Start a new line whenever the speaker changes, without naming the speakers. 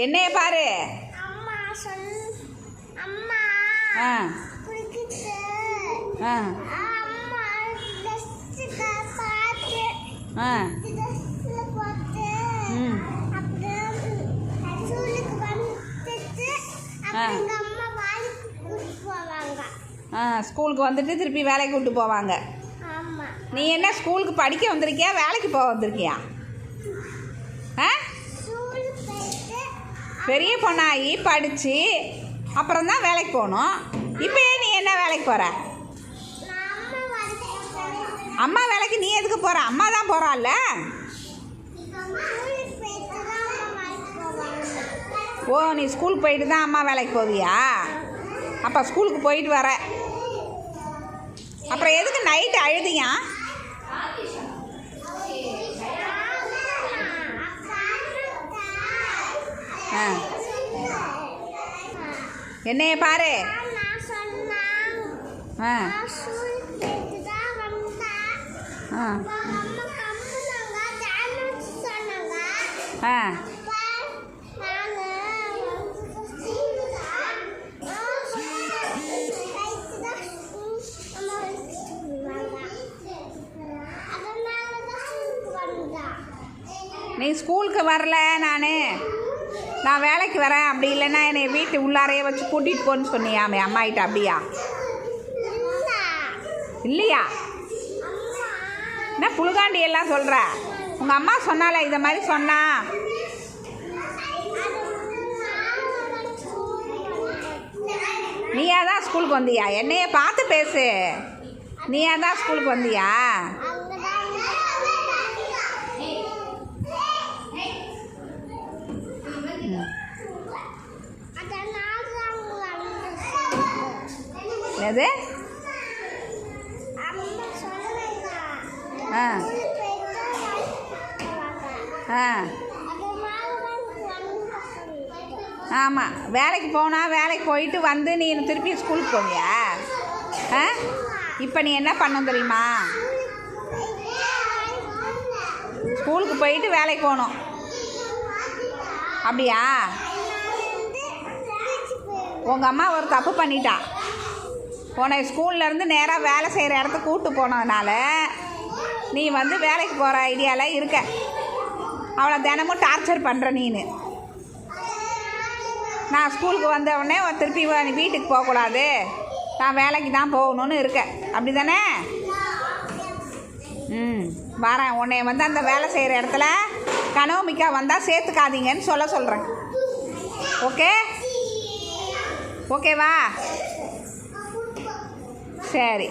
என்னைய பாரு. ஸ்கூலுக்கு வந்துட்டு திருப்பி வேலைக்கு கூப்பிட்டு போவாங்க. நீ என்ன ஸ்கூலுக்கு படிக்க வந்திருக்கியா வேலைக்கு போக வந்திருக்கியா? பெரிய பொண்ணாகி படித்து அப்புறம் தான் வேலைக்கு போகணும். இப்போ நீ என்ன வேலைக்கு போகிற? அம்மா வேலைக்கு நீ எதுக்கு போகிற? அம்மா தான் போகிறாள்ல. ஓ, நீ ஸ்கூலுக்கு போயிட்டு தான் அம்மா வேலைக்கு போவியா? அப்போ ஸ்கூலுக்கு போயிட்டு வர அப்புறம் எதுக்கு நைட்டு அழுதியா? என்னைய பாரு. நீ ஸ்கூலுக்கு வரல, நான் வேலைக்கு வரேன், அப்படி இல்லைன்னா என்னை வீட்டு உள்ளாரையே வச்சு கூட்டிகிட்டு போன்னு சொன்னியாமே அம்மாகிட்ட. அப்படியா? இல்லையா? என்ன புழுகாண்டி எல்லாம் சொல்கிற? உங்கள் அம்மா சொன்னால இதை மாதிரி சொன்னா? நீயா தான் ஸ்கூலுக்கு வந்தியா? என்னைய பார்த்து பேசு. நீயா தான் ஸ்கூலுக்கு வந்தியா? எது? ஆமாம், வேலைக்கு போனால் வேலைக்கு போயிட்டு வந்து நீ திருப்பி ஸ்கூலுக்கு போவியா? இப்போ நீ என்ன பண்ணணும் தெரியுமா? ஸ்கூலுக்கு போயிட்டு வேலைக்கு போகணும். அப்படியா? உங்கள் அம்மா ஒரு தப்பு பண்ணிட்டா. உன்னை ஸ்கூல்லேருந்து நேராக வேலை செய்கிற இடத்துக்கு கூப்பிட்டு போனதுனால நீ வந்து வேலைக்கு போகிற ஐடியாவில் இருக்க. அவளை தினமும் டார்ச்சர் பண்ணுற நீனு. நான் ஸ்கூலுக்கு வந்த உடனே திருப்பி நீ வீட்டுக்கு போகக்கூடாது, நான் வேலைக்கு தான் போகணுன்னு இருக்க. அப்படி தானே? வரேன். உன்னை வந்து அந்த வேலை செய்கிற இடத்துல கனவுமிக்கா வந்தால் சேர்த்துக்காதீங்கன்னு சொல்கிறேன். ஓகே? ஓகேவா? சரி.